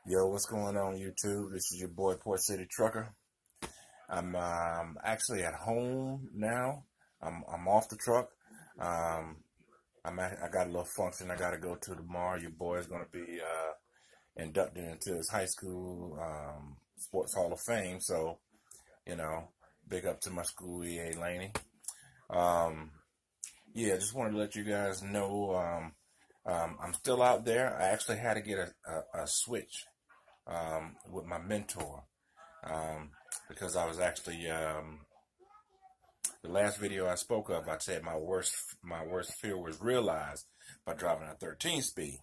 Yo, what's going on YouTube? This is your boy Port City Trucker. I'm actually at home now. I'm off the truck. I got a little function I got to go to tomorrow. Your boy is going to be inducted into his high school sports hall of fame. So, big up to my school, E.A. Laney. Yeah, just wanted to let you guys know I'm still out there. I actually had to get a switch with my mentor because I was actually the last video I spoke of. I said my worst fear was realized by driving a 13 speed.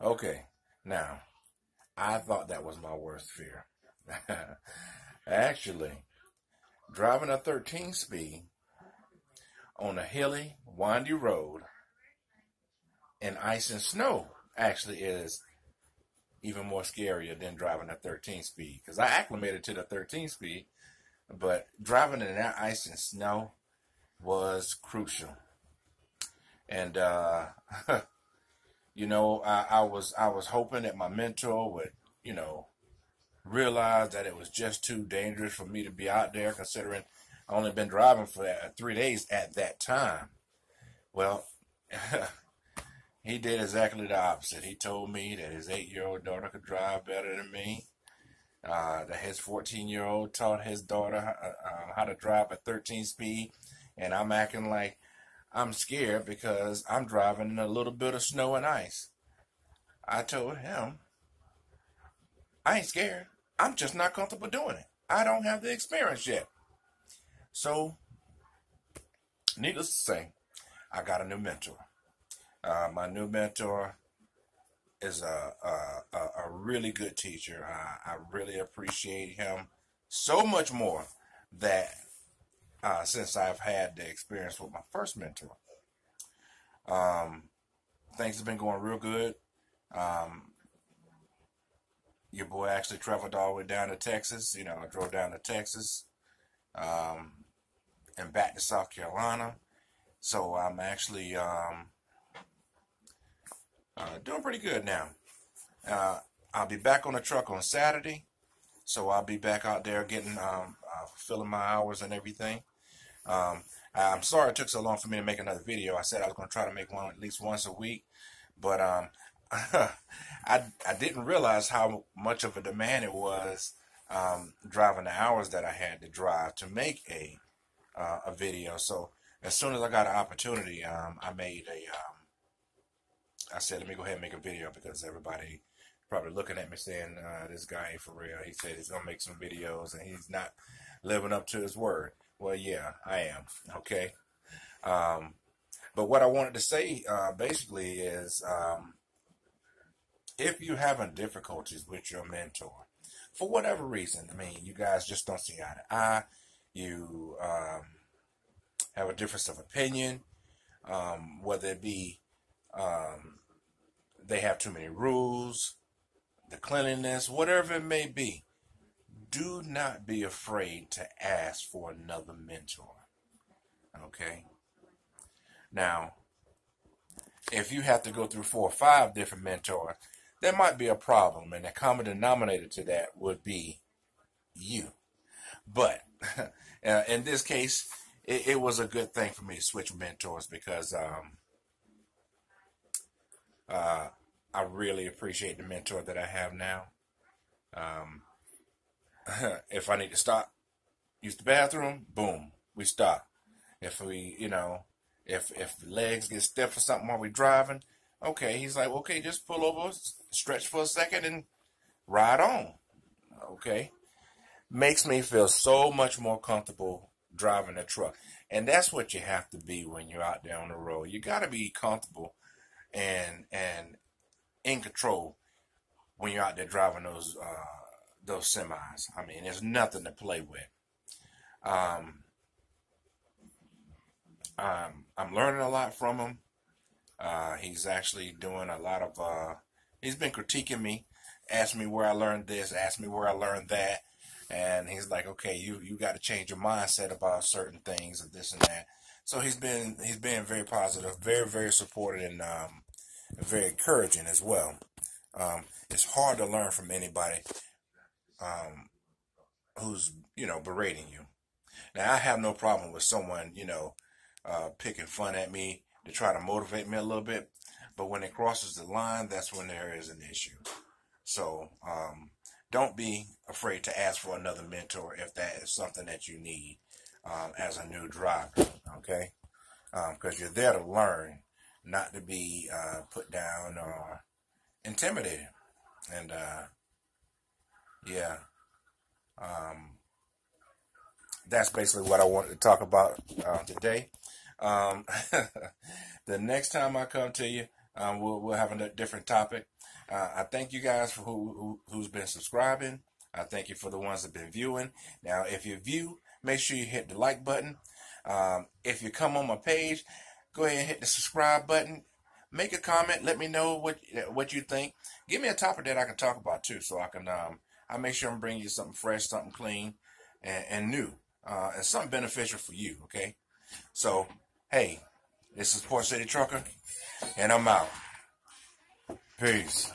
Okay, now I thought that was my worst fear. Actually, driving a 13 speed on a hilly, windy road in ice and snow actually is even more scarier than driving a 13 speed, because I acclimated to the 13 speed, but driving in that ice and snow was crucial. And I was hoping that my mentor would realize that it was just too dangerous for me to be out there, considering I only been driving for 3 days at that time. Well, he did exactly the opposite. He told me that his 8-year-old daughter could drive better than me. That his 14-year-old taught his daughter how to drive at 13 speed. And I'm acting like I'm scared because I'm driving in a little bit of snow and ice. I told him, I ain't scared. I'm just not comfortable doing it. I don't have the experience yet. So, needless to say, I got a new mentor. My new mentor is a really good teacher. I really appreciate him so much more that since I've had the experience with my first mentor. Things have been going real good. Your boy actually traveled all the way down to Texas. I drove down to Texas and back to South Carolina. So I'm actually doing pretty good now. I'll be back on the truck on Saturday, so I'll be back out there getting fulfilling my hours and everything. I'm sorry it took so long for me to make another video. I said I was going to try to make one at least once a week, but I didn't realize how much of a demand it was driving the hours that I had to drive to make a video. So as soon as I got an opportunity, I said, let me go ahead and make a video, because everybody probably looking at me saying, this guy ain't for real. He said he's going to make some videos and he's not living up to his word. Well, yeah, I am. Okay. But what I wanted to say basically is if you're having difficulties with your mentor, for whatever reason, you guys just don't see eye to eye, you have a difference of opinion, whether it be they have too many rules, the cleanliness, whatever it may be, do not be afraid to ask for another mentor. Okay? Now, if you have to go through 4 or 5 different mentors, there might be a problem, and the common denominator to that would be you. But in this case, it was a good thing for me to switch mentors, because I really appreciate the mentor that I have now. If I need to stop, use the bathroom, boom, we stop. If we, if the legs get stiff or something while we're driving, okay, he's like, okay, just pull over, stretch for a second, and ride on. Okay, makes me feel so much more comfortable driving a truck, and that's what you have to be when you're out there on the road. You got to be comfortable and in control when you're out there driving those semis. There's nothing to play with. I'm learning a lot from him. He's actually doing a lot of he's been critiquing me, asked me where I learned this, asked me where I learned that, and he's like, okay, you got to change your mindset about certain things and this and that. So he's been very positive, very, very supportive, and very encouraging as well. It's hard to learn from anybody who's, berating you. Now, I have no problem with someone, picking fun at me to try to motivate me a little bit. But when it crosses the line, that's when there is an issue. So don't be afraid to ask for another mentor if that is something that you need as a new driver, okay? Because you're there to learn, not to be put down or intimidated. And yeah, that's basically what I wanted to talk about today. The next time I come to you, we'll have a different topic. I thank you guys for who's been subscribing. I thank you for the ones that have been viewing. Now, if you view, make sure you hit the like button. If you come on my page, go ahead and hit the subscribe button. Make a comment. Let me know what you think. Give me a topic that I can talk about too, so I can I make sure I'm bringing you something fresh, something clean, and new, and something beneficial for you. Okay. So, hey, this is Port City Trucker, and I'm out. Peace.